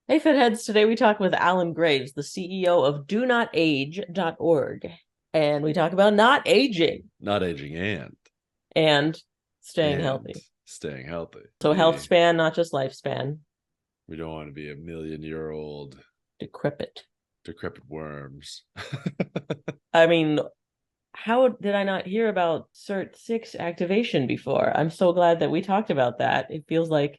Hey, Fitheads. Today we talk with Alan Graves, the CEO of DoNotAge.org. And we talk about not aging Not aging and staying and healthy. staying healthy. So, health We span, not just lifespan, we don't want to be a million-year old decrepit. decrepit worms. I mean, how did I not hear about Cert 6 activation before? I'm so glad that we talked about that. It feels like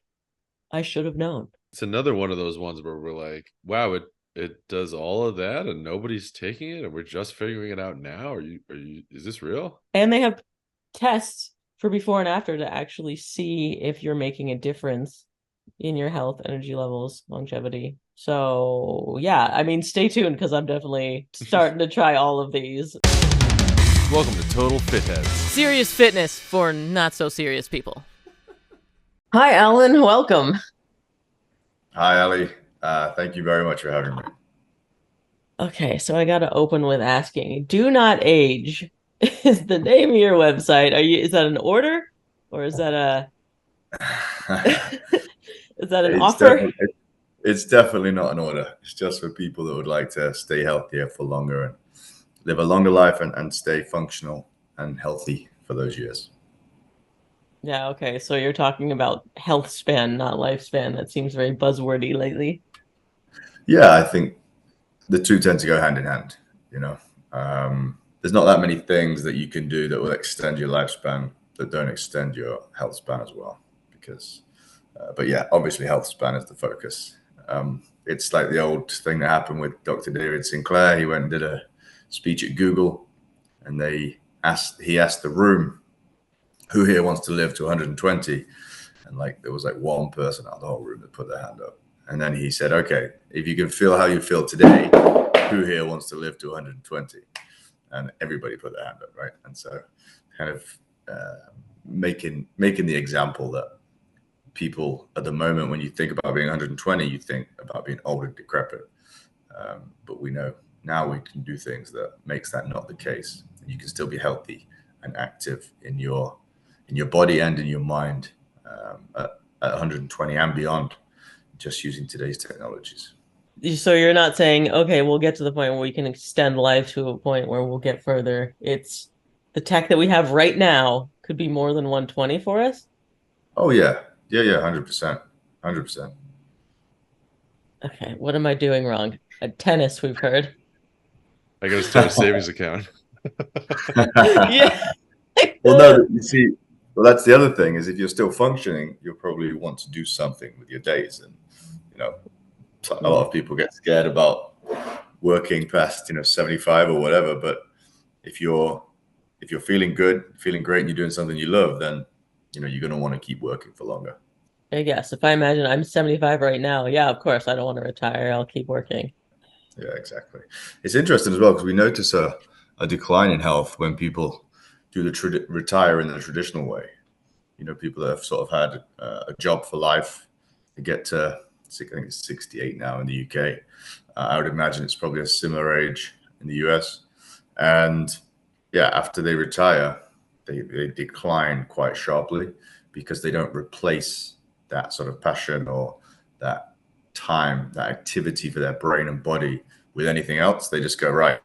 I should have known. It's another one of those ones where we're like, wow, it does all of that and nobody's taking it and we're just figuring it out now. Are you is this real? And they have tests for before and after to actually see if you're making a difference in your health, energy levels, longevity. So, yeah, I mean, stay tuned because I'm definitely starting to try all of these. Welcome to Total Fitheads. Serious fitness for not so serious people. Hi, Alan. Welcome. Hi, Ali. Thank you very much for having me. Okay, so I got to open with asking, Do Not Age is the name of your website. Is that an order or is that a is that an It's offer? definitely it's definitely not an order. It's just for people that would like to stay healthier for longer and live a longer life and stay functional and healthy for those years. Yeah, okay. So you're talking about health span, not lifespan. That seems very buzzwordy lately. Yeah, I think the two tend to go hand in hand. You know, there's not that many things that you can do that will extend your lifespan that don't extend your health span as well. But yeah, obviously health span is the focus. It's like the old thing that happened with Dr. David Sinclair. He went and did a speech at Google, and he asked the room, "Who here wants to live to 120?" And like there was like one person out of the whole room that put their hand up. And then he said, "Okay, if you can feel how you feel today, who here wants to live to 120?" And everybody put their hand up, right? And so, kind of making the example that people at the moment, when you think about being 120, you think about being old and decrepit. But we know now we can do things that makes that not the case. You can still be healthy and active in your body and in your mind at 120 and beyond, just using today's technologies. So you're not saying, okay, we'll get to the point where we can extend life to a point where we'll get further. It's the tech that we have right now could be more than 120 for us. Oh yeah, yeah, 100%, 100%. Okay, what am I doing wrong? Tennis, we've heard. I gotta start a savings account. Yeah. Well, no, you see, well, that's the other thing is if you're still functioning, you'll probably want to do something with your days. And, you know, a lot of people get scared about working past, 75 or whatever. But if you're, if you're feeling good, feeling great, and you're doing something you love, then, you're going to want to keep working for longer. I guess if I imagine I'm 75 right now, yeah, of course, I don't want to retire. I'll keep working. Yeah, exactly. It's interesting as well because we notice a decline in health when people do retire in the traditional way. People that have sort of had a job for life, they get to, I think it's 68 now in the UK. I would imagine it's probably a similar age in the US. And yeah, after they retire, they decline quite sharply because they don't replace that sort of passion or that time, that activity for their brain and body with anything else. They just go, right,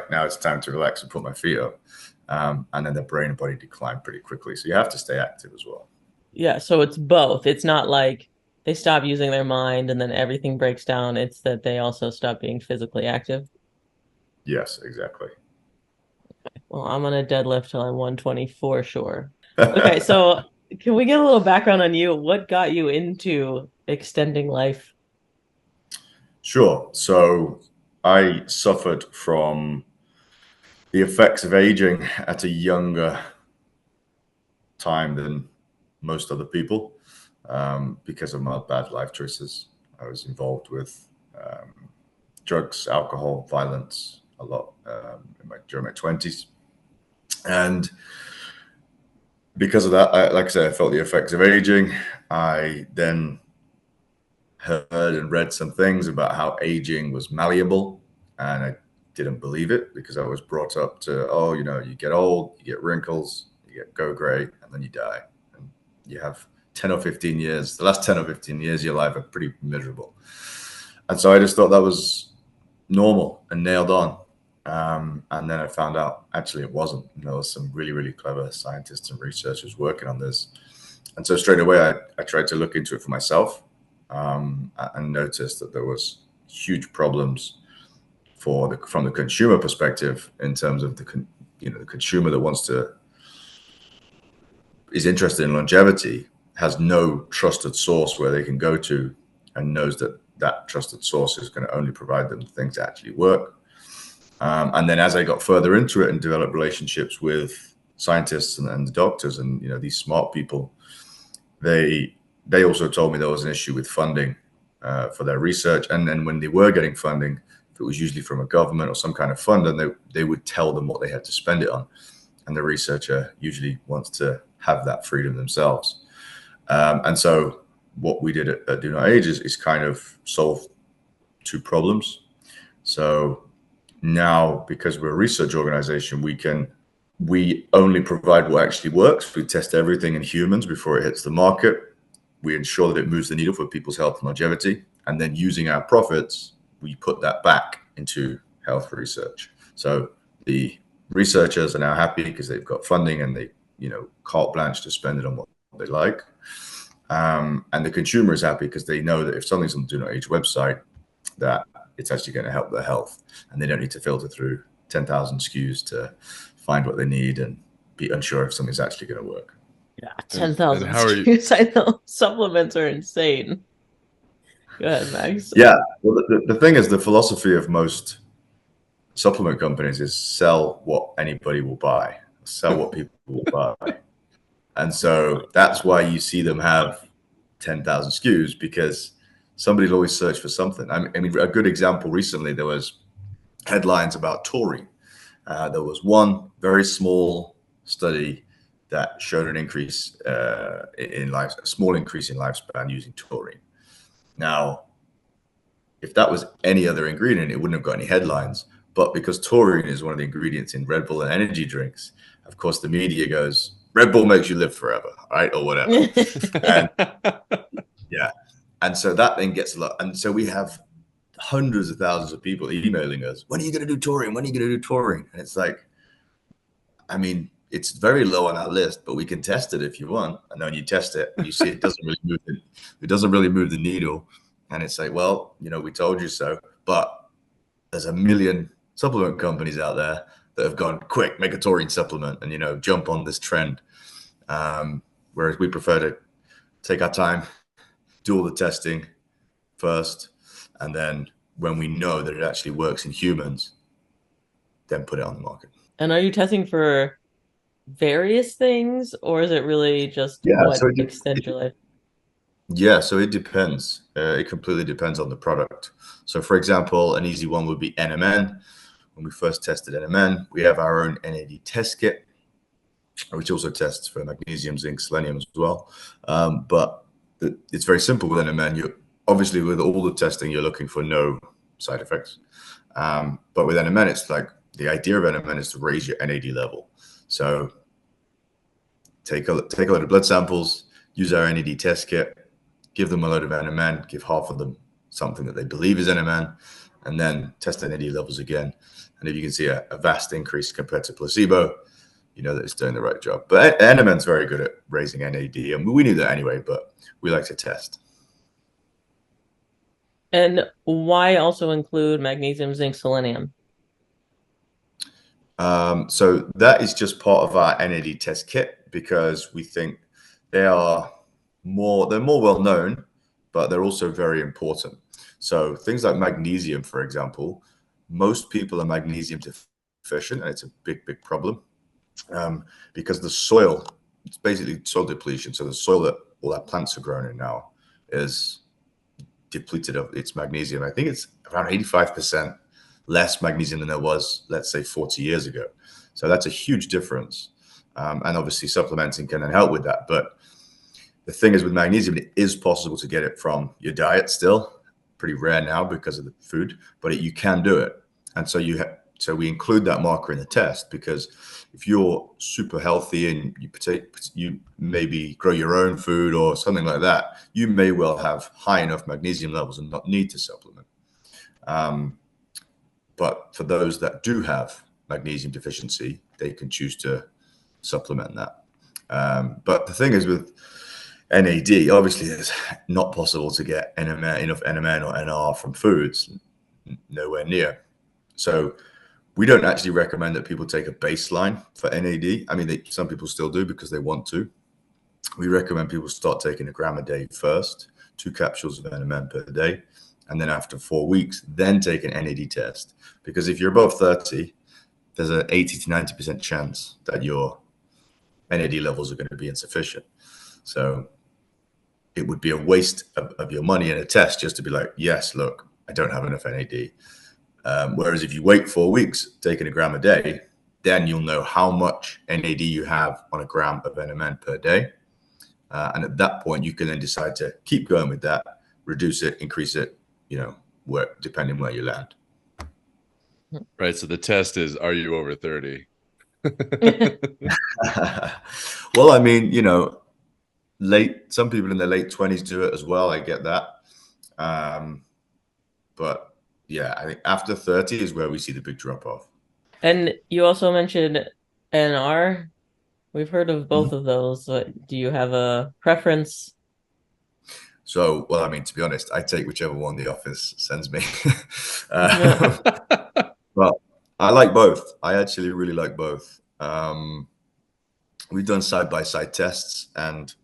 now it's time to relax and put my feet up. And then their brain and body decline pretty quickly. So you have to stay active as well. Yeah, so it's both. It's not like they stop using their mind and then everything breaks down. It's that they also stop being physically active. Yes, exactly. Well, I'm gonna deadlift till I'm 120 for sure. Okay, so can we get a little background on you? What got you into extending life? Sure. So I suffered from the effects of aging at a younger time than most other people because of my bad life choices. I was involved with drugs, alcohol, violence a lot during my 20s. And because of that, like I said, I felt the effects of aging. I then heard and read some things about how aging was malleable, and I didn't believe it because I was brought up to, oh, you get old, you get wrinkles, you get go gray, and then you die, and you have 10 or 15 years, the last 10 or 15 years of your life are pretty miserable. And so I just thought that was normal and nailed on. And then I found out actually it wasn't. There was some really, really clever scientists and researchers working on this. And so straight away, I tried to look into it for myself, and noticed that there was huge problems from the consumer perspective, in terms of the consumer that is interested in longevity, has no trusted source where they can go to, and knows that that trusted source is going to only provide them things that actually work. And then as I got further into it and developed relationships with scientists and the doctors and these smart people, they also told me there was an issue with funding for their research. And then when they were getting funding, if it was usually from a government or some kind of fund, and they would tell them what they had to spend it on. And the researcher usually wants to have that freedom themselves. And so what we did at Do Not Age is kind of solve two problems. So now, because we're a research organization, we only provide what actually works. We test everything in humans before it hits the market. We ensure that it moves the needle for people's health and longevity. And then using our profits, we put that back into health research. So the researchers are now happy because they've got funding and they, carte blanche to spend it on what they like. And the consumer is happy because they know that if something's on the Do Not Age website, that it's actually going to help their health, and they don't need to filter through 10,000 SKUs to find what they need and be unsure if something's actually going to work. Yeah, 10,000 how are you? SKUs. I know supplements are insane. Go ahead, Max. Yeah, well, the thing is, the philosophy of most supplement companies is sell what anybody will buy, sell what people will buy. And so that's why you see them have 10,000 SKUs, because somebody's always search for something. I mean, a good example recently, there was headlines about taurine. There was one very small study that showed an increase a small increase in lifespan using taurine. Now, if that was any other ingredient, it wouldn't have got any headlines. But because taurine is one of the ingredients in Red Bull and energy drinks, of course, the media goes, Red Bull makes you live forever, right? Or whatever. And, yeah. And so that then gets a lot. And so we have hundreds of thousands of people emailing us, when are you going to do taurine? When are you going to do taurine? And it's like, I mean, it's very low on our list, but we can test it if you want. And then when you test it, you see it doesn't really move the needle. And it's like, well, we told you so. But there's a million supplement companies out there that have gone, quick, make a taurine supplement and, jump on this trend. Whereas we prefer to take our time, do all the testing first, and then when we know that it actually works in humans, then put it on the market. And are you testing for various things, or is it really just what extends your life? Yeah, so it depends. It completely depends on the product. So, for example, an easy one would be NMN. When we first tested NMN, we have our own NAD test kit, which also tests for magnesium, zinc, selenium as well. But it's very simple with NMN. You obviously, with all the testing, you're looking for no side effects. But with NMN, it's like the idea of NMN is to raise your NAD level. So take a load of blood samples, use our NAD test kit, give them a load of NMN, give half of them something that they believe is NMN, and then test the NAD levels again. And if you can see a vast increase compared to placebo, you know that it's doing the right job. But NMN's very good at raising NAD, and we knew that anyway, but we like to test. And why also include magnesium, zinc, selenium? So that is just part of our NAD test kit, because we think they're more well known, but they're also very important. So things like magnesium, for example, most people are magnesium deficient, and it's a big problem, because the soil, it's basically soil depletion. So the soil that all our plants are grown in now is depleted of its magnesium. I think it's around 85% less magnesium than there was, let's say, 40 years ago. So that's a huge difference. And obviously supplementing can then help with that. But the thing is with magnesium, it is possible to get it from your diet still. Pretty rare now because of the food, but you can do it. And so So we include that marker in the test because if you're super healthy and you maybe grow your own food or something like that, you may well have high enough magnesium levels and not need to supplement. But for those that do have magnesium deficiency, they can choose to supplement that. But the thing is with NAD, obviously it's not possible to get enough NMN or NR from foods, nowhere near. So we don't actually recommend that people take a baseline for NAD. I mean, some people still do because they want to. We recommend people start taking 1 gram a day first, 2 capsules of NMN per day, and then after 4 weeks, then take an NAD test. Because if you're above 30, there's an 80 to 90% chance that your NAD levels are going to be insufficient. So it would be a waste of your money in a test just to be like, yes, look, I don't have enough NAD. Whereas if you wait 4 weeks, taking 1 gram a day, then you'll know how much NAD you have on 1 gram of NMN per day. And at that point, you can then decide to keep going with that, reduce it, increase it, depending where you land. Right. So the test is, are you over 30? Well, I mean, some people in their late 20s do it as well. I get that. But yeah, I think after 30 is where we see the big drop off. And you also mentioned NR. We've heard of both of those. Do you have a preference? So, well, I mean, to be honest, I take whichever one the office sends me. But I like both. I actually really like both. We've done side-by-side tests, and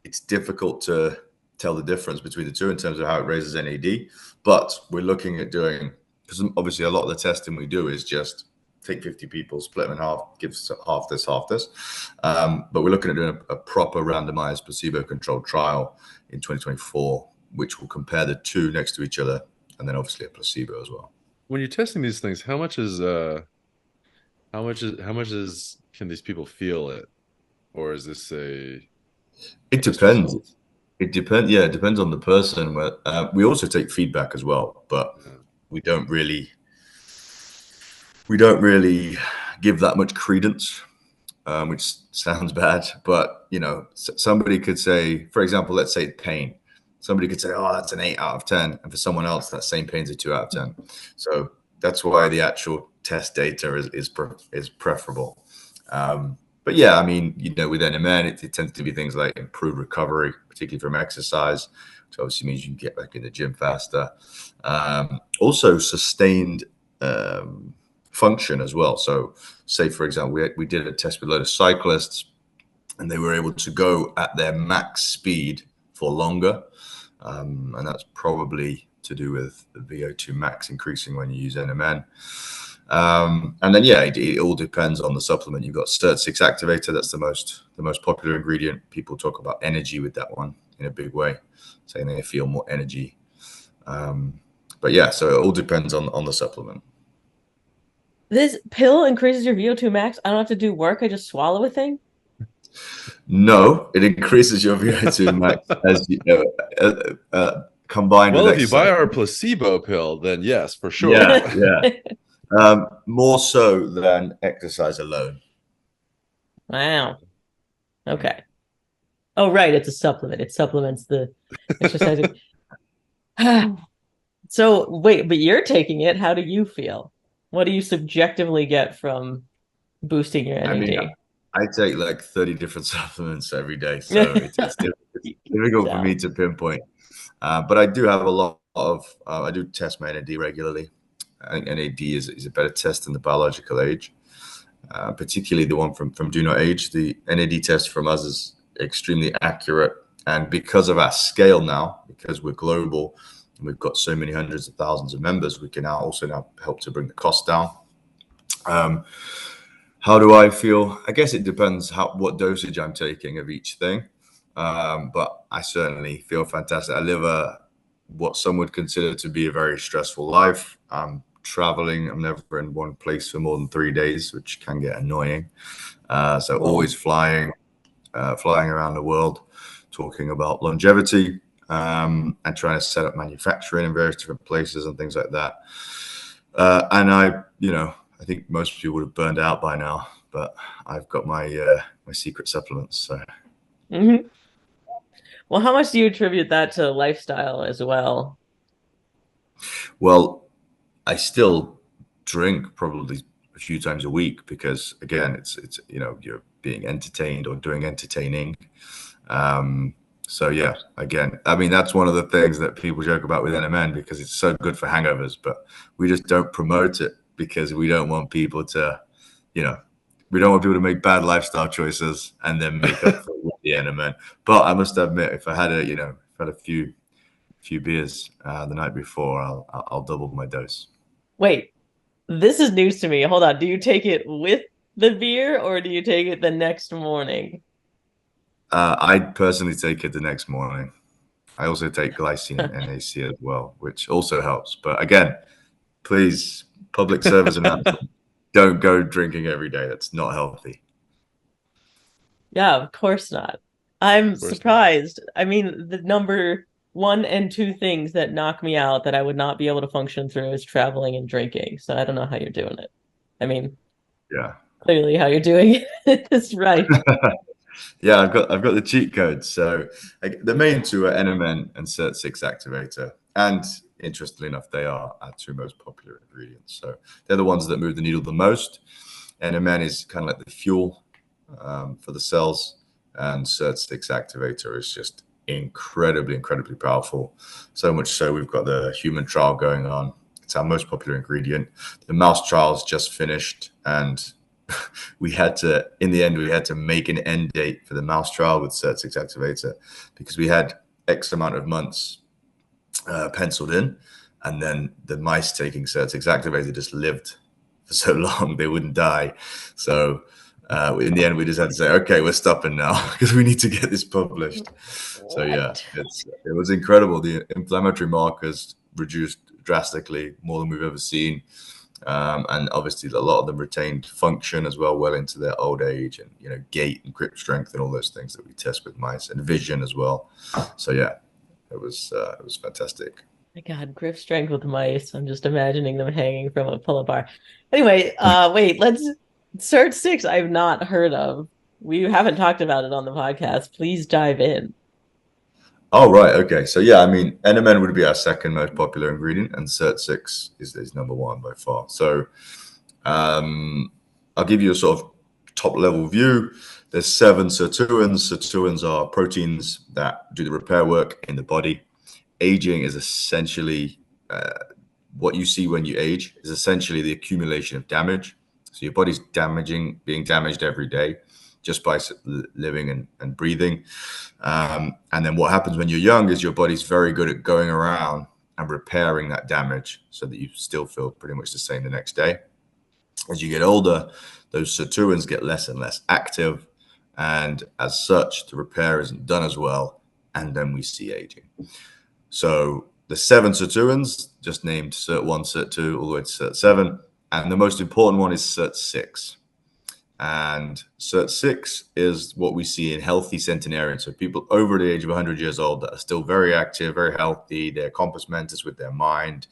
it's difficult to tell the difference between the two in terms of how it raises NAD. But we're looking at doing, because obviously a lot of the testing we do is just take 50 people, split them in half, give half this, half this. But we're looking at doing a proper randomized placebo-controlled trial in 2024, which will compare the two next to each other, and then obviously a placebo as well. When you're testing these things, how much can these people feel it, or is this It depends. It depends. Yeah, it depends on the person. We also take feedback as well, but we don't really give that much credence, which sounds bad. But somebody could say, for example, let's say pain. Somebody could say, "Oh, that's an 8 out of 10," and for someone else, that same pain's a 2 out of 10. So that's why the actual test data is preferable. But yeah, I mean, with NMN, it tends to be things like improved recovery, particularly from exercise, which obviously means you can get back in the gym faster. Also, sustained function as well. So, say for example, we did a test with a load of cyclists, and they were able to go at their max speed for longer, and that's probably to do with the VO2 max increasing when you use NMN. And then, yeah, it all depends on the supplement. You've got SIRT6 activator. That's the most popular ingredient. People talk about energy with that one in a big way, saying they feel more energy. But yeah, so it all depends on the supplement. This pill increases your VO2 max. I don't have to do work. I just swallow a thing. No, it increases your VO2 max as combined with if exercise. you buy our placebo pill, then yes, for sure. Yeah. More so than exercise alone. Wow. Okay. Oh, right. It's a supplement. It supplements the exercising. So wait, but you're taking it. How do you feel? What do you subjectively get from boosting your NAD? I mean, I take like 30 different supplements every day, so it's difficult for me to pinpoint. But I do have a lot of, I do test my NAD regularly. I think NAD is a better test than the biological age, particularly the one from Do Not Age. The NAD test from us is extremely accurate. And because of our scale now, because we're global, and we've got so many hundreds of thousands of members, we can now help to bring the cost down. How do I feel? I guess it depends what dosage I'm taking of each thing. But I certainly feel fantastic. I live what some would consider to be a very stressful life. I'm traveling. I'm never in one place for more than 3 days, which can get annoying. So always flying around the world, talking about longevity, and trying to set up manufacturing in various different places and things like that. And I think most people would have burned out by now, but I've got my secret supplements. So, Hmm. Well, how much do you attribute that to lifestyle as well? well, I still drink probably a few times a week because again, it's you're being entertained or doing entertaining. Um, so yeah, again, I mean that's one of the things that people joke about with NMN because it's so good for hangovers, but we just don't promote it because we don't want people to, you know, we don't want people to make bad lifestyle choices and then make up for it with the NMN. But I must admit, if I had a few beers the night before, I'll double my dose. Wait, this is news to me. Hold on. Do you take it with the beer or do you take it the next morning? I personally take it the next morning. I also take glycine and NAC as well, which also helps. But again, please, public service announcement: don't go drinking every day. That's not healthy. Yeah, of course not. I'm Of course not. surprised. I mean, the number one and two things that knock me out that I would not be able to function through is traveling and drinking. So I don't know how you're doing it. I mean, Yeah. clearly how you're doing it is right. Yeah, I've got the cheat codes. So the main two are NMN and SIRT6 activator. And interestingly enough, they are our two most popular ingredients. So they're the ones that move the needle the most. NMN is kind of like the fuel for the cells, and SIRT6 activator is just incredibly powerful. So much so we've got the human trial going on. It's our most popular ingredient. The mouse trial's just finished, and in the end, we had to make an end date for the mouse trial with SIRT6 activator because we had X amount of months penciled in, and then the mice taking SIRT6 activator just lived for so long they wouldn't die. So in the end, we just had to say, okay, we're stopping now because we need to get this published. So yeah, What? it was incredible. The inflammatory markers reduced drastically, more than we've ever seen. And obviously, a lot of them retained function as well into their old age, and gait and grip strength and all those things that we test with mice, and vision as well. So yeah, it was fantastic. My God, grip strength with mice. I'm just imagining them hanging from a pull-up bar. Anyway, wait, let's Surge 6 I've not heard of. We haven't talked about it on the podcast. Please dive in. Oh right, okay. So yeah, I mean, NMN would be our second most popular ingredient, and SIRT6 is number one by far. So I'll give you a sort of top level view. There's 7 sirtuins. Sirtuins are proteins that do the repair work in the body. Aging is essentially what you see when you age is essentially the accumulation of damage. So your body's being damaged every day just by living and breathing. And then what happens when you're young is your body's very good at going around and repairing that damage so that you still feel pretty much the same the next day. As you get older, those sirtuins get less and less active. And as such, the repair isn't done as well. And then we see aging. So the 7 sirtuins, just named SIRT1, SIRT2, all the way to SIRT7. And the most important one is SIRT6. And SIRT6 is what we see in healthy centenarians. So people over the age of 100 years old that are still very active, very healthy. They're compos mentis with their mind.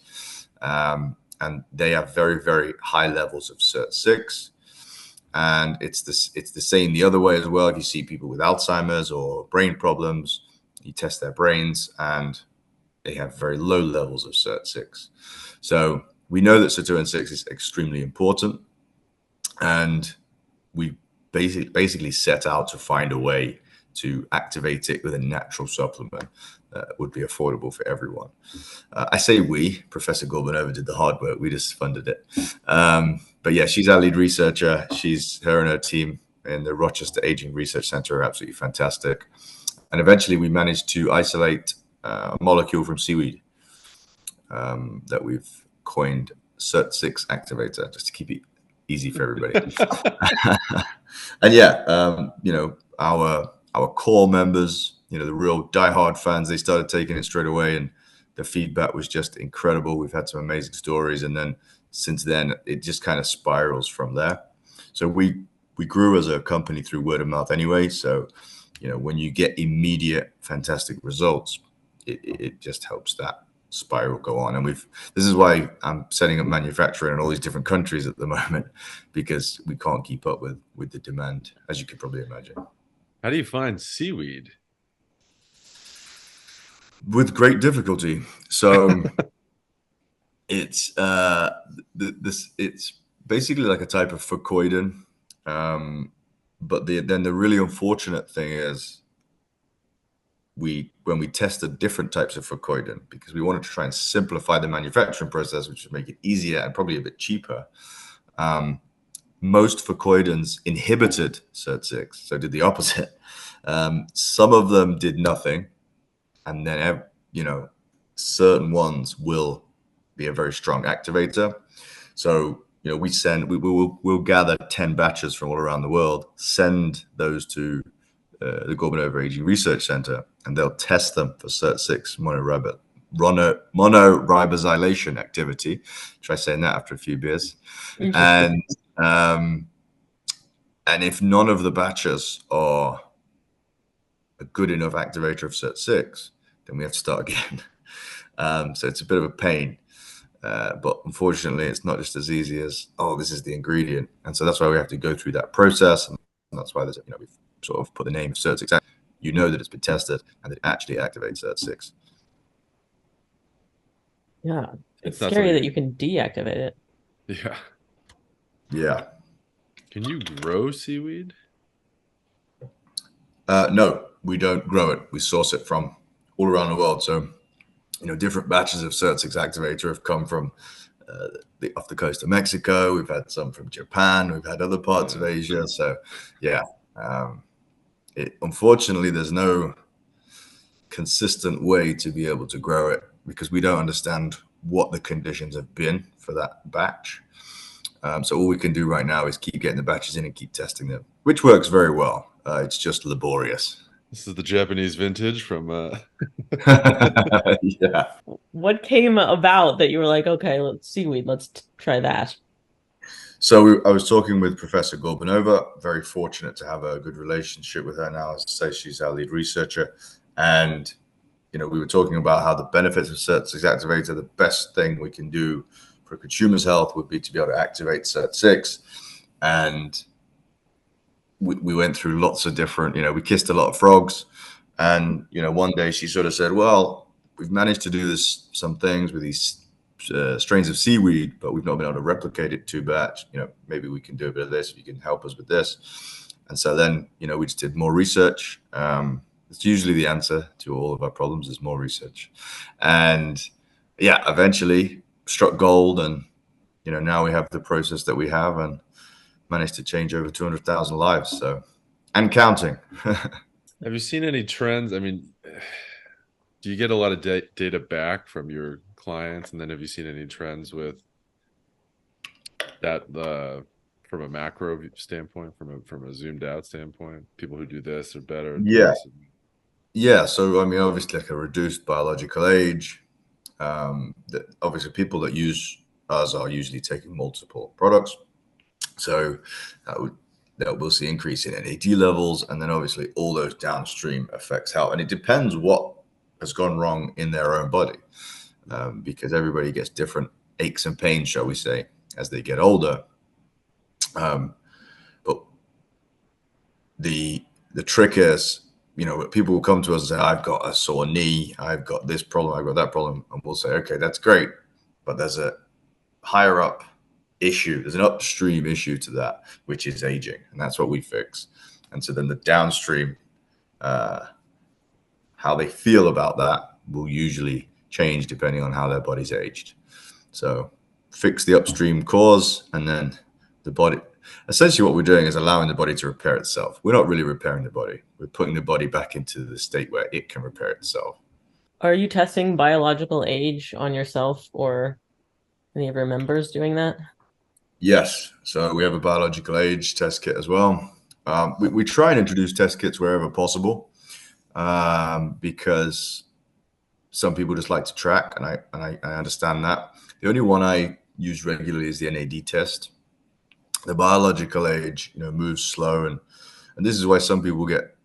And they have very high levels of SIRT6. And it's the same the other way as well. If you see people with Alzheimer's or brain problems, you test their brains and they have very low levels of SIRT6. So we know that sirtuin 6 is extremely important. And we basically set out to find a way to activate it with a natural supplement that would be affordable for everyone. I say we, Professor Gorbanova did the hard work. We just funded it. But yeah, she's our lead researcher. Her and her team in the Rochester Aging Research Center are absolutely fantastic. And eventually we managed to isolate a molecule from seaweed that we've coined SIRT6 activator, just to keep it easy for everybody. And yeah, our core members, the real diehard fans, they started taking it straight away, and the feedback was just incredible. We've had some amazing stories, and then since then, it just kind of spirals from there. So we grew as a company through word of mouth anyway. So, when you get immediate fantastic results, it just helps that spiral go on. And this is why I'm setting up manufacturing in all these different countries at the moment, because we can't keep up with the demand, as you could probably imagine. How do you find seaweed? With great difficulty. So it's it's basically like a type of fucoidin. But then the really unfortunate thing is when we tested different types of fucoidin, because we wanted to try and simplify the manufacturing process, which would make it easier and probably a bit cheaper. Most fucoidins inhibited SIRT6, so did the opposite. Some of them did nothing, and then certain ones will be a very strong activator. So we'll gather 10 batches from all around the world, send those to the Gorbanova Aging Research Center, and they'll test them for SIRT6 monoribosylation activity. Try saying that after a few beers. And if none of the batches are a good enough activator of SIRT6, then we have to start again. So it's a bit of a pain. But unfortunately, it's not just as easy as, this is the ingredient. And so that's why we have to go through that process. And that's why we've sort of put the name of SIRT6 out. You know that it's been tested and it actually activates SIRT6. Yeah. It's scary that you can deactivate it. Yeah. Yeah. Can you grow seaweed? No, we don't grow it. We source it from all around the world. So, different batches of SIRT6 activator have come from off the coast of Mexico. We've had some from Japan. We've had other parts of Asia. So, yeah. Unfortunately, there's no consistent way to be able to grow it because we don't understand what the conditions have been for that batch. So all we can do right now is keep getting the batches in and keep testing them, which works very well. It's just laborious. This is the Japanese vintage from yeah. What came about that you were like, okay, seaweed, let's try that? So I was talking with Professor Gorbanova, very fortunate to have a good relationship with her now. As I say, she's our lead researcher. And, we were talking about how the benefits of SIRT6 activator, the best thing we can do for a consumer's health would be to be able to activate SIRT6. And we went through lots of different, we kissed a lot of frogs. And, one day she sort of said, well, we've managed to do some things with these strains of seaweed, but we've not been able to replicate it too bad. Maybe we can do a bit of this if you can help us with this. And so then, we just did more research. It's usually the answer to all of our problems is more research. And yeah, eventually struck gold. And, now we have the process that we have and managed to change over 200,000 lives. So, and counting. Have you seen any trends? I mean, do you get a lot of data back from your clients, and then have you seen any trends with that from a macro standpoint, from a zoomed out standpoint? People who do this are better at this? Yeah. So I mean, obviously, like a reduced biological age. Obviously, people that use us are usually taking multiple products, so we'll see increase in NAD levels, and then obviously all those downstream effects help. And it depends what has gone wrong in their own body. Because everybody gets different aches and pains, shall we say, as they get older. But the trick is, people will come to us and say, I've got a sore knee, I've got this problem, I've got that problem. And we'll say, okay, that's great. But there's a higher up issue. There's an upstream issue to that, which is aging. And that's what we fix. And so then the downstream, how they feel about that will usually change depending on how their body's aged. So fix the upstream cause, and then the body, essentially what we're doing is allowing the body to repair itself. We're not really repairing the body. We're putting the body back into the state where it can repair itself. Are you testing biological age on yourself or any of your members doing that? Yes. So we have a biological age test kit as well. We try and introduce test kits wherever possible because some people just like to track, and I understand that. The only one I use regularly is the NAD test. The biological age, moves slow, and this is why some people get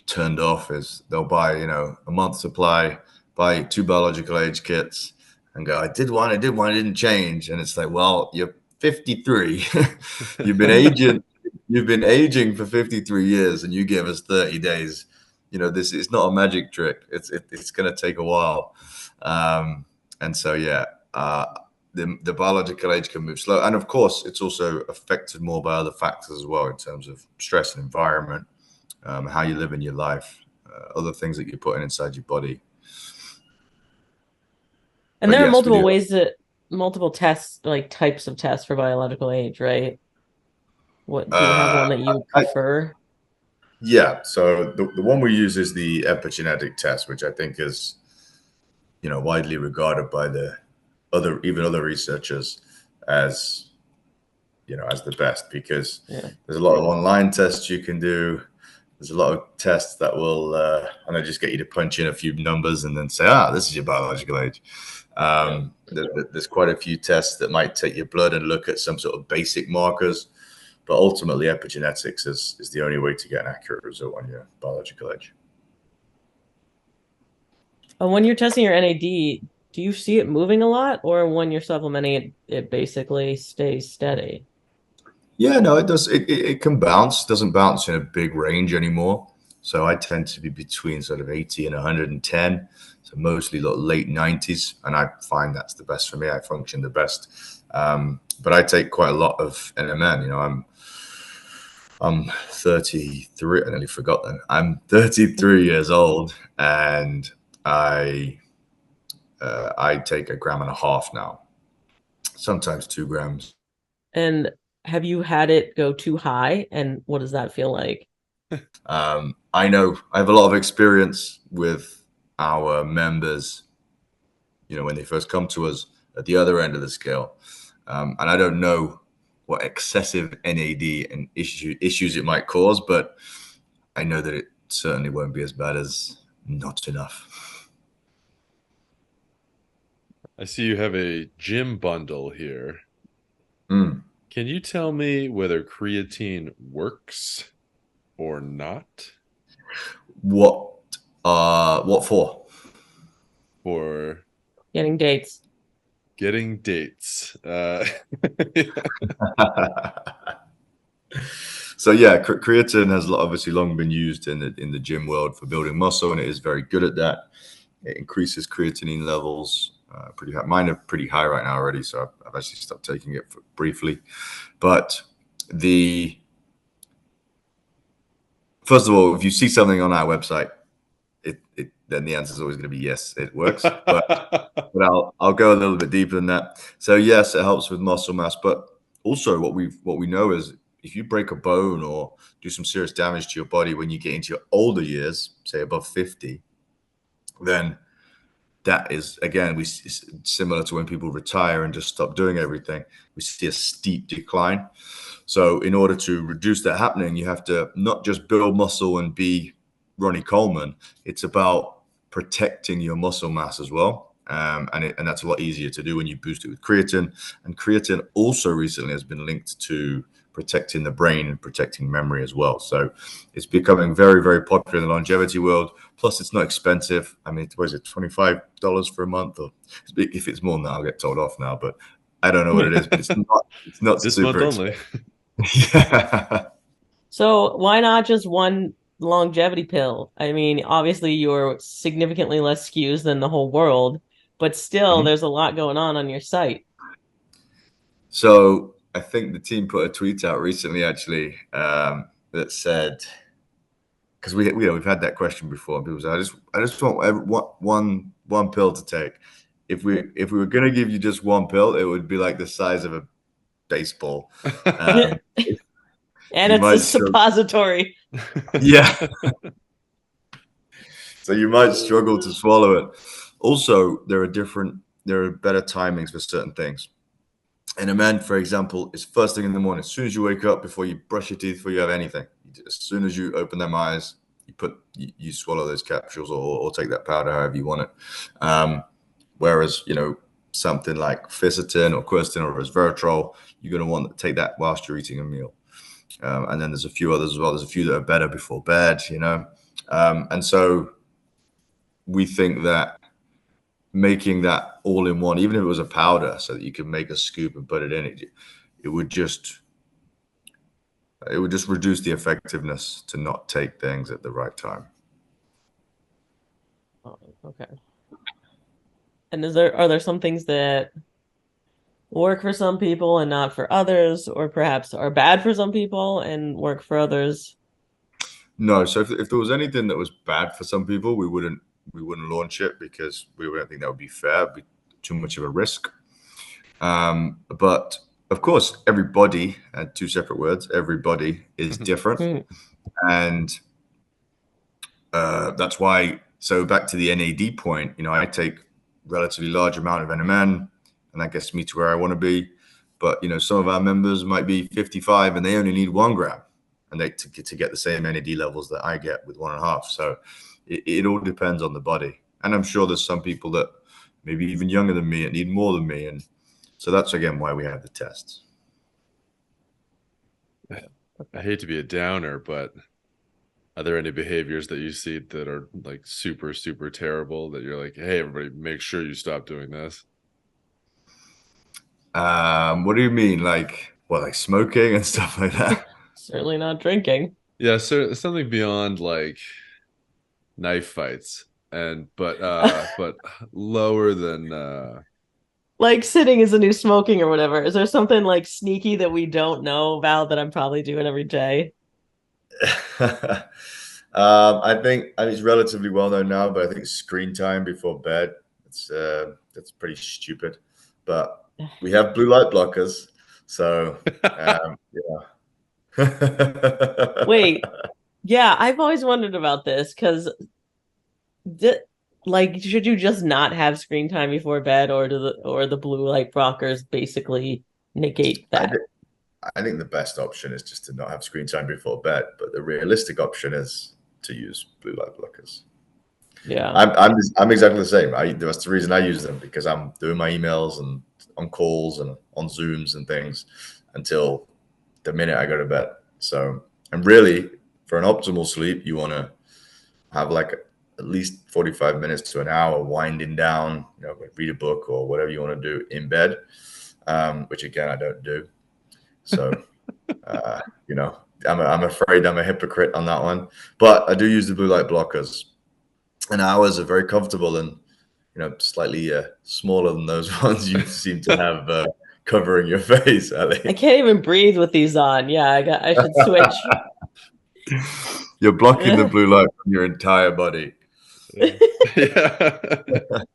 turned off. Is they'll buy, a month supply, buy 2 biological age kits and go, I did one, it didn't change. And it's like, well, you're 53. You've been aging for 53 years and you give us 30 days. This is not a magic trick. It's going to take a while. And so, yeah, the biological age can move slow. And of course, it's also affected more by other factors as well in terms of stress and environment, how you live in your life, other things that you're putting inside your body. And But there are yes, we multiple do. ways multiple tests, like types of tests for biological age, right? What do you have one that you would prefer? Yeah. So the one we use is the epigenetic test, which I think is, widely regarded by even other researchers as, as the best, because there's a lot of online tests you can do. There's a lot of tests that will, just get you to punch in a few numbers and then say, this is your biological age. There's quite a few tests that might take your blood and look at some sort of basic markers, but ultimately epigenetics is the only way to get an accurate result on your biological age. When you're testing your NAD, do you see it moving a lot, or when you're supplementing it basically stays steady? Yeah, no, it does. It can bounce. Doesn't bounce in a big range anymore. So I tend to be between sort of 80 and 110. So mostly late 90s, and I find that's the best for me. I function the best. But I take quite a lot of NMN. I'm 33. I nearly forgot then. I'm 33 years old, and I take 1.5 grams now, sometimes 2 grams. And have you had it go too high? And what does that feel like? I know I have a lot of experience with our members, when they first come to us at the other end of the scale. And I don't know what excessive NAD and issues it might cause, but I know that it certainly won't be as bad as not enough. I see you have a gym bundle here. Mm. Can you tell me whether creatine works or not? What for? For Getting dates. getting dates. So yeah, creatine has obviously long been used in the gym world for building muscle, and it is very good at that. It increases creatinine levels pretty high. Mine are pretty high right now already, so I've actually stopped taking it briefly. But first of all, if you see something on our website, then the answer is always going to be yes, it works. But I'll go a little bit deeper than that. So yes, it helps with muscle mass, but also what we know is if you break a bone or do some serious damage to your body when you get into your older years, say above 50, then that is, again, similar to when people retire and just stop doing everything, we see a steep decline. So in order to reduce that happening, you have to not just build muscle and be Ronnie Coleman. It's about protecting your muscle mass as well. And that's a lot easier to do when you boost it with creatine. And creatine also recently has been linked to protecting the brain and protecting memory as well. So it's becoming very, very popular in the longevity world. Plus, it's not expensive. I mean, what is it, $25 for a month? Or if it's more than that, I'll get told off now. But I don't know what it is. But it's not this super month only. Yeah. So why not just one longevity pill? I mean, obviously you're significantly less SKUs than the whole world, but still there's a lot going on your site. So I think the team put a tweet out recently, actually, that said, because we've had that question before, and people say, I just want one pill to take. If we were going to give you just one pill, it would be like the size of a baseball. And You it's a might struggle. suppository. Yeah. So you might struggle to swallow it. Also, there are better timings for certain things. And a man, for example, is first thing in the morning. As soon as you wake up, before you brush your teeth, before you have anything, as soon as you open them eyes, you swallow those capsules or take that powder however you want it. Whereas, something like Fisetin or quercetin or resveratrol, you're going to want to take that whilst you're eating a meal. And then there's a few others as well. There's a few that are better before bed, and so we think that making that all in one, even if it was a powder, so that you could make a scoop and put it in it, it would just reduce the effectiveness to not take things at the right time. Oh, okay. And are there some things that work for some people and not for others, or perhaps are bad for some people and work for others? No, so if there was anything that was bad for some people, we wouldn't launch it because we wouldn't think that would be fair. It'd be too much of a risk. But of course, everybody, two separate words, everybody is different, and that's why. So back to the NAD point, I take relatively large amount of NMN, and that gets me to where I want to be. But some of our members might be 55 and they only need 1 gram, and they to get the same NAD levels that I get with 1.5. So it all depends on the body, and I'm sure there's some people that maybe even younger than me and need more than me, and so that's again why we have the tests. I hate to be a downer, but are there any behaviors that you see that are like super, super terrible that you're like, hey, everybody, make sure you stop doing this? What do you mean? Like what, like smoking and stuff like that? Certainly not drinking. Yeah, so something beyond like knife fights but lower than Like sitting is the new smoking or whatever. Is there something like sneaky that we don't know about that I'm probably doing every day? I think it's relatively well known now, but I think screen time before bed, that's pretty stupid. But we have blue light blockers, so yeah. Wait, yeah, I've always wondered about this because, like, should you just not have screen time before bed, or the blue light blockers basically negate that? I think the best option is just to not have screen time before bed, but the realistic option is to use blue light blockers. Yeah, I'm exactly the same. That's the reason I use them, because I'm doing my emails and on calls and on Zooms and things until the minute I go to bed. So, and really, for an optimal sleep, you want to have like at least 45 minutes to an hour winding down, read a book or whatever you want to do in bed, which again, I don't do. So, I'm afraid I'm a hypocrite on that one, but I do use the blue light blockers, and ours are very comfortable and, slightly smaller than those ones you seem to have covering your face, Ali. I can't even breathe with these on. Yeah, I should switch. You're blocking the blue light from your entire body. Yeah.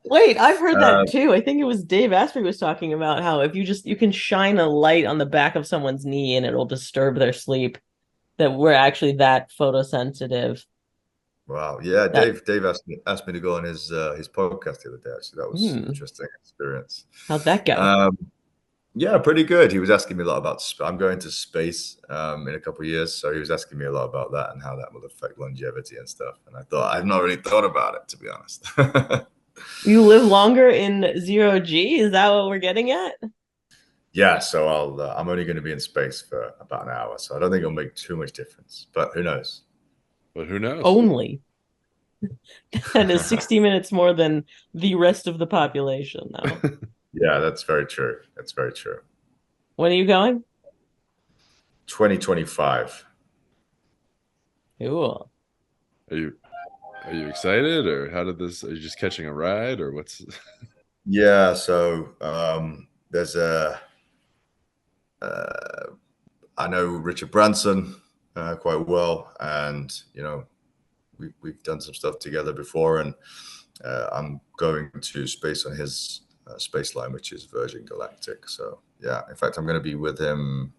Wait, I've heard that too. I think it was Dave Asprey was talking about how if you can shine a light on the back of someone's knee and it'll disturb their sleep, that we're actually that photosensitive. Wow. Yeah, Dave asked me to go on his podcast the other day. Actually, that was an interesting experience. How'd that go? Yeah, pretty good. He was asking me a lot about. I'm going to space in a couple of years, so he was asking me a lot about that and how that will affect longevity and stuff. And I thought I've not really thought about it, to be honest. You live longer in 0G? Is that what we're getting at? Yeah, so I'm only going to be in space for about an hour, so I don't think it'll make too much difference. But who knows? But who knows? Only. That is 60 minutes more than the rest of the population, though. Yeah, that's very true. That's very true. When are you going? 2025. Cool. Are you excited, or how did this? Are you just catching a ride, or what's? Yeah, so there's I know Richard Branson quite well, and we've done some stuff together before, and I'm going to space on his space line, which is Virgin Galactic. So yeah, in fact, I'm going to be with him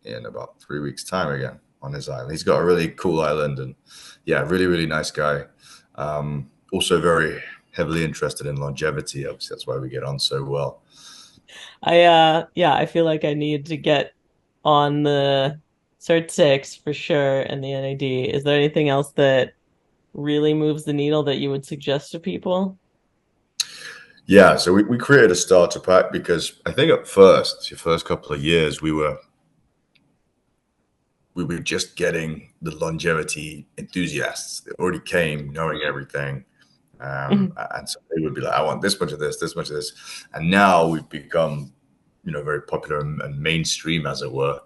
in about 3 weeks' time again on his island. He's got a really cool island, and yeah, really, really nice guy. Also very heavily interested in longevity. Obviously, that's why we get on so well. I feel like I need to get on the Cert 6 for sure and the NAD. Is there anything else that really moves the needle that you would suggest to people? Yeah, so we created a starter pack because I think at first, your first couple of years, we were just getting the longevity enthusiasts that already came knowing everything. And so they would be like, I want this much of this much of this. And now we've become, very popular and mainstream, as it were.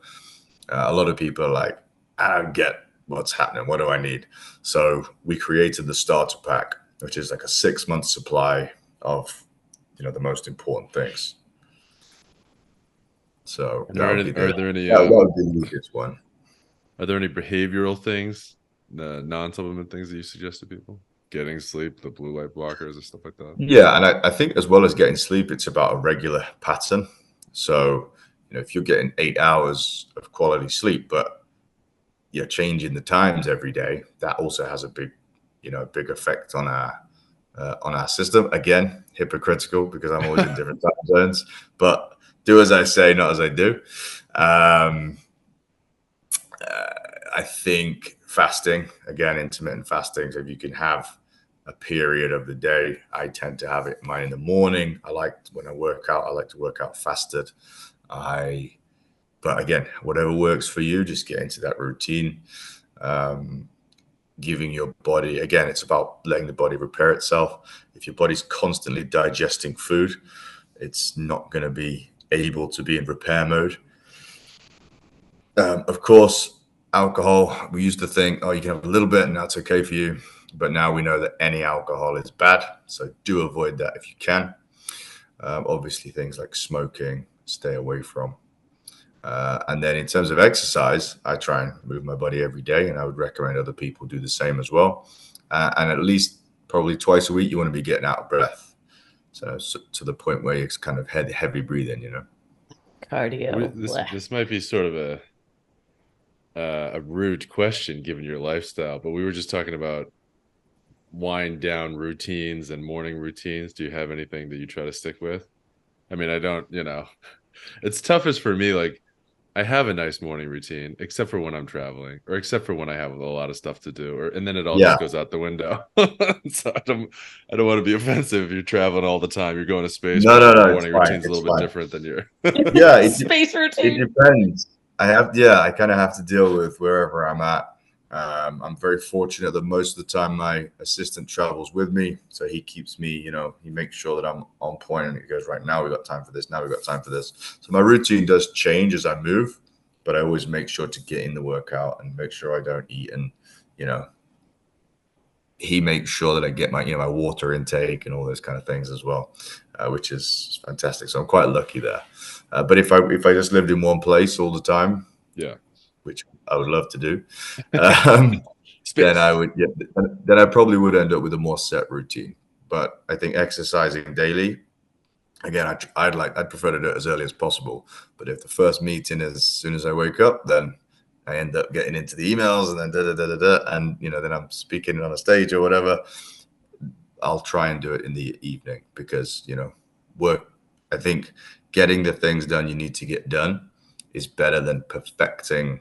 A lot of people are like, I don't get what's happening. What do I need? So we created the starter pack, which is like a 6-month supply of, the most important things. So Are there any that would be the easiest one. Are there any behavioral things, non-supplement things that you suggest to people? Getting sleep, the blue light blockers, and stuff like that. Yeah, and I think as well as getting sleep, it's about a regular pattern. So, if you're getting 8 hours of quality sleep, but you're changing the times every day, that also has a big effect on our system. Again, hypocritical because I'm always in different time zones, but do as I say, not as I do. I think fasting, again, intermittent fasting. So if you can have a period of the day, I tend to have it mine in the morning. When I work out, I like to work out fasted. But again, whatever works for you, just get into that routine. Giving your body, again, it's about letting the body repair itself. If your body's constantly digesting food, it's not going to be able to be in repair mode. Of course, alcohol, we used to think, oh, you can have a little bit and that's okay for you. But now we know that any alcohol is bad. So do avoid that if you can. Obviously, things like smoking, stay away from. And then in terms of exercise, I try and move my body every day, and I would recommend other people do the same as well. And at least probably twice a week, you want to be getting out of breath. So to the point where it's kind of heavy breathing, Cardio. This might be sort of a rude question given your lifestyle, but we were just talking about wind down routines and morning routines. Do you have anything that you try to stick with? I mean, I don't, it's toughest for me. Like, I have a nice morning routine, except for when I'm traveling, or except for when I have a lot of stuff to do, and then it all just goes out the window. So I don't want to be offensive. If you're traveling all the time, you're going to space. No, Your it's morning fine. routine's a little bit different than your. Yeah, space routine. It depends. I kind of have to deal with wherever I'm at. I'm very fortunate that most of the time my assistant travels with me, so he keeps me, he makes sure that I'm on point, and he goes, right now we've got time for this, now we've got time for this. So my routine does change as I move, but I always make sure to get in the workout and make sure I don't eat, and he makes sure that I get my my water intake and all those kind of things as well, which is fantastic. So I'm quite lucky there. But if I just lived in one place all the time, yeah, which I would love to do, then I probably would end up with a more set routine. But I think exercising daily, again, I'd prefer to do it as early as possible. But if the first meeting is as soon as I wake up, then I end up getting into the emails and then and then I'm speaking on a stage or whatever. I'll try and do it in the evening because work. I think getting the things done you need to get done is better than perfecting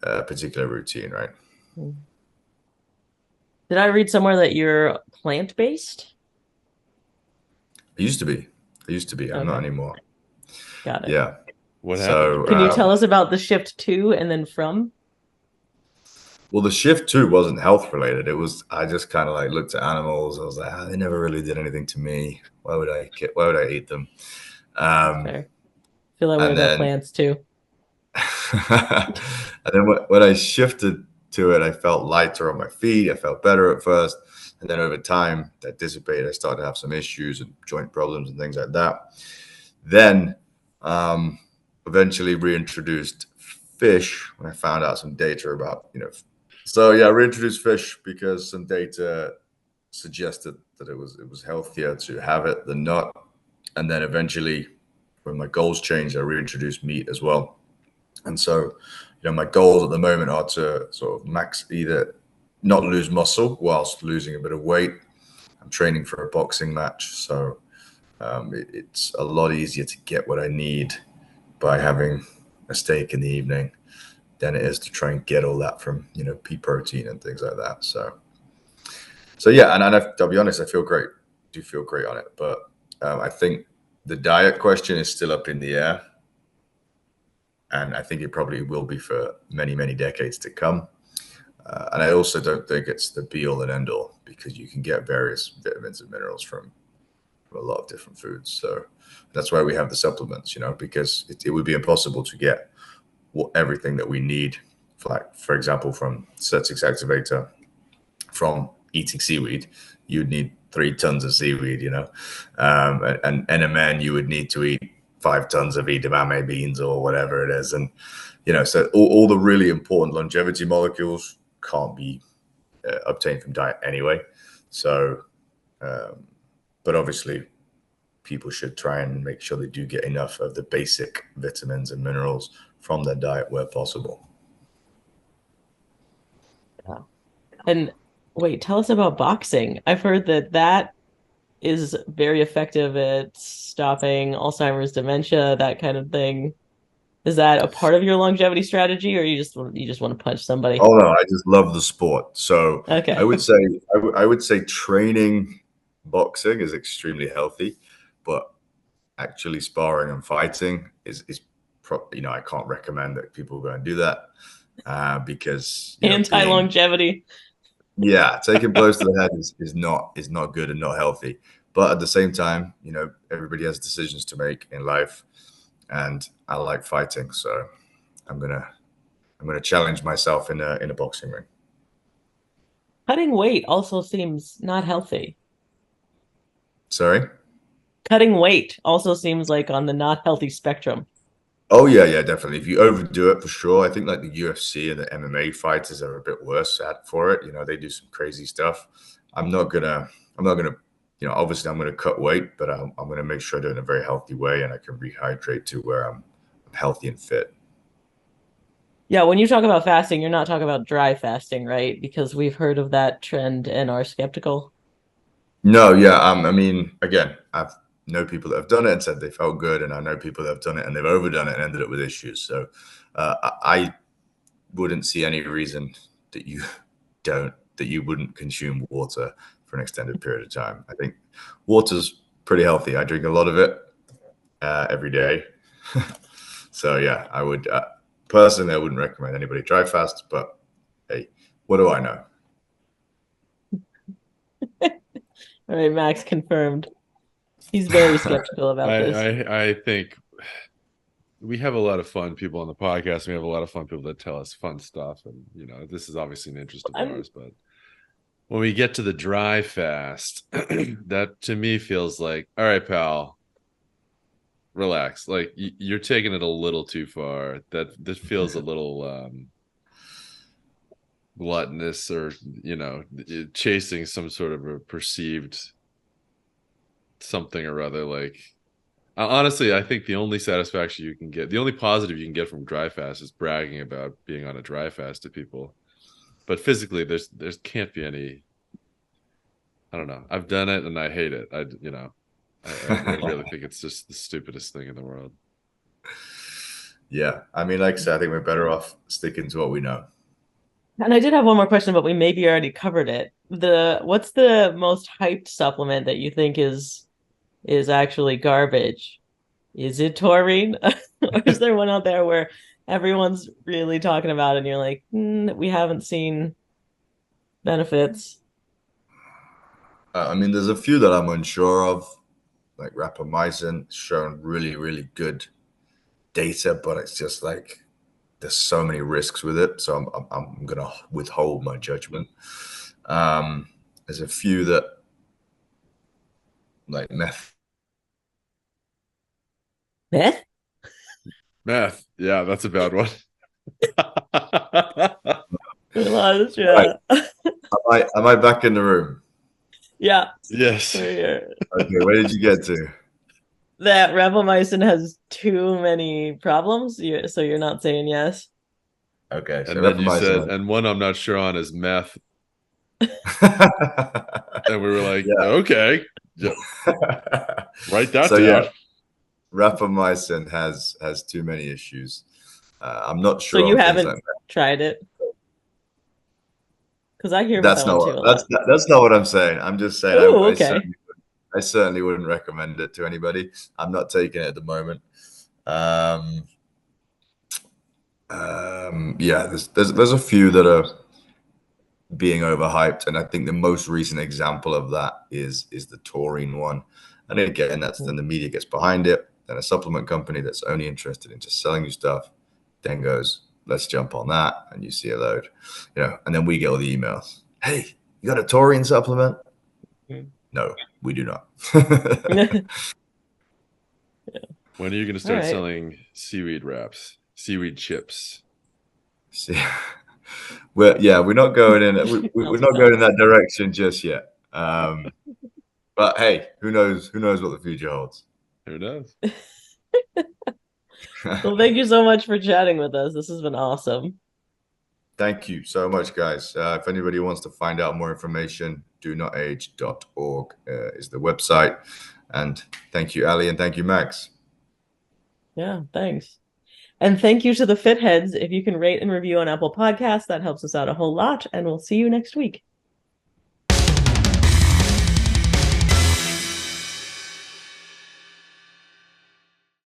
a particular routine, right? Did I read somewhere that you're plant-based? I used to be. I'm not anymore. Got it. Yeah. What happened? Can you tell us about the shift to and then from? Well, the shift too wasn't health related. It was, I just kind of like looked at animals. I was like, they never really did anything to me. Why would I eat them? Fair. I feel that way about plants too. And then when I shifted to it, I felt lighter on my feet. I felt better at first. And then over time that dissipated. I started to have some issues and joint problems and things like that. Then eventually reintroduced fish when I found out some data about, so yeah, I reintroduced fish because some data suggested that it was healthier to have it than not. And then eventually when my goals changed, I reintroduced meat as well. And so, my goals at the moment are to sort of either not lose muscle whilst losing a bit of weight. I'm training for a boxing match, so it's a lot easier to get what I need by having a steak in the evening than it is to try and get all that from pea protein and things like that. So yeah, and I'll be honest, I feel great. Do feel great on it, but I think the diet question is still up in the air. And I think it probably will be for many, many decades to come. And I also don't think it's the be all and end all because you can get various vitamins and minerals from a lot of different foods. So that's why we have the supplements, because it would be impossible to get everything that we need, for example, from SET6 activator, from eating seaweed. You'd need 3 tons of seaweed, and NMN, you would need to eat 5 tons of edamame beans or whatever it is. And, so all the really important longevity molecules can't be obtained from diet anyway. So, but obviously people should try and make sure they do get enough of the basic vitamins and minerals from their diet where possible. Yeah. And wait, tell us about boxing. I've heard that is very effective at stopping Alzheimer's, dementia, that kind of thing. Is that a part of your longevity strategy, or you just want to punch somebody? Oh no, I just love the sport. So I Okay. would say I would say training boxing is extremely healthy, but actually sparring and fighting is I can't recommend that people go and do that because being Anti-longevity. taking blows to the head is not good and not healthy. But at the same time, everybody has decisions to make in life, and I like fighting, so I'm gonna challenge myself in a boxing ring. Cutting weight also seems not healthy. Sorry. Cutting weight also seems like on the not healthy spectrum. Oh yeah, definitely. If you overdo it, for sure. I think like the UFC and the MMA fighters are a bit worse for it. They do some crazy stuff. I'm not gonna, obviously I'm gonna cut weight, but I'm gonna make sure I do it in a very healthy way and I can rehydrate to where I'm healthy and fit. Yeah, when you talk about fasting, you're not talking about dry fasting, right? Because we've heard of that trend and are skeptical. No, yeah. I mean, again, I've know people that have done it and said they felt good, and I know people that have done it and they've overdone it and ended up with issues. So I wouldn't see any reason that you wouldn't consume water for an extended period of time. I think water's pretty healthy. I drink a lot of it every day. So yeah, I would personally I wouldn't recommend anybody try fast, but hey, what do I know? All right, Max confirmed. He's very skeptical about this. I think we have a lot of fun people on the podcast. We have a lot of fun people that tell us fun stuff, and this is obviously an interest of I'm ours. But when we get to the dry fast, that to me feels like, all right, pal, relax. Like you're taking it a little too far. That this feels a little gluttonous, or chasing some sort of a perceived something or other. Like honestly, I think the only satisfaction you can get, the only positive you can get from dry fast is bragging about being on a dry fast to people. But physically, there's can't be any. I don't know. I've done it and I hate it. I really think it's just the stupidest thing in the world. Yeah, I mean, like I said, I think we're better off sticking to what we know. And I did have one more question, but we maybe already covered it. What's the most hyped supplement that you think is actually garbage? Is it taurine? Or is there one out there where everyone's really talking about it and you're like, we haven't seen benefits? I mean, there's a few that I'm unsure of, like rapamycin, shown really, really good data, but it's just like there's so many risks with it, so I'm gonna withhold my judgment. There's a few that like meth. Meth? Math, yeah, that's a bad one. We lost Right, you. am I back in the room? Yeah, Yes, we're here. Okay, where did you get to? That rapamycin has too many problems, so you're not saying yes. Okay, so and then you said, rapamycin. and one I'm not sure on is meth, and we were like, Yeah. okay, yeah, write that So yeah, down. rapamycin has too many issues. I'm not So sure you on things like haven't that. tried it? Because I hear about that one too a lot. That's not what I'm saying. I'm just saying Oh, okay. I certainly wouldn't recommend it to anybody. I'm not taking it at the moment. Um, yeah, there's a few that being overhyped. And I think the most recent example of that is the taurine one. And again, that's then the media gets behind it. Then a supplement company that's only interested in just selling you stuff then goes, let's jump on that. And you see a load, and then we get all the emails. Hey, you got a taurine supplement? No, we do not. When are you going to start selling seaweed wraps, seaweed chips? See, we're not going in. We're not going in that direction just yet. But hey, who knows? Who knows what the future holds? Who knows? Well, thank you so much for chatting with us. This has been awesome. Thank you so much, guys. If anybody wants to find out more information, donotage.org is the website. And thank you, Ali, and thank you, Max. Yeah, thanks. And thank you to the Fitheads. If you can rate and review on Apple Podcasts, that helps us out a whole lot. And we'll see you next week.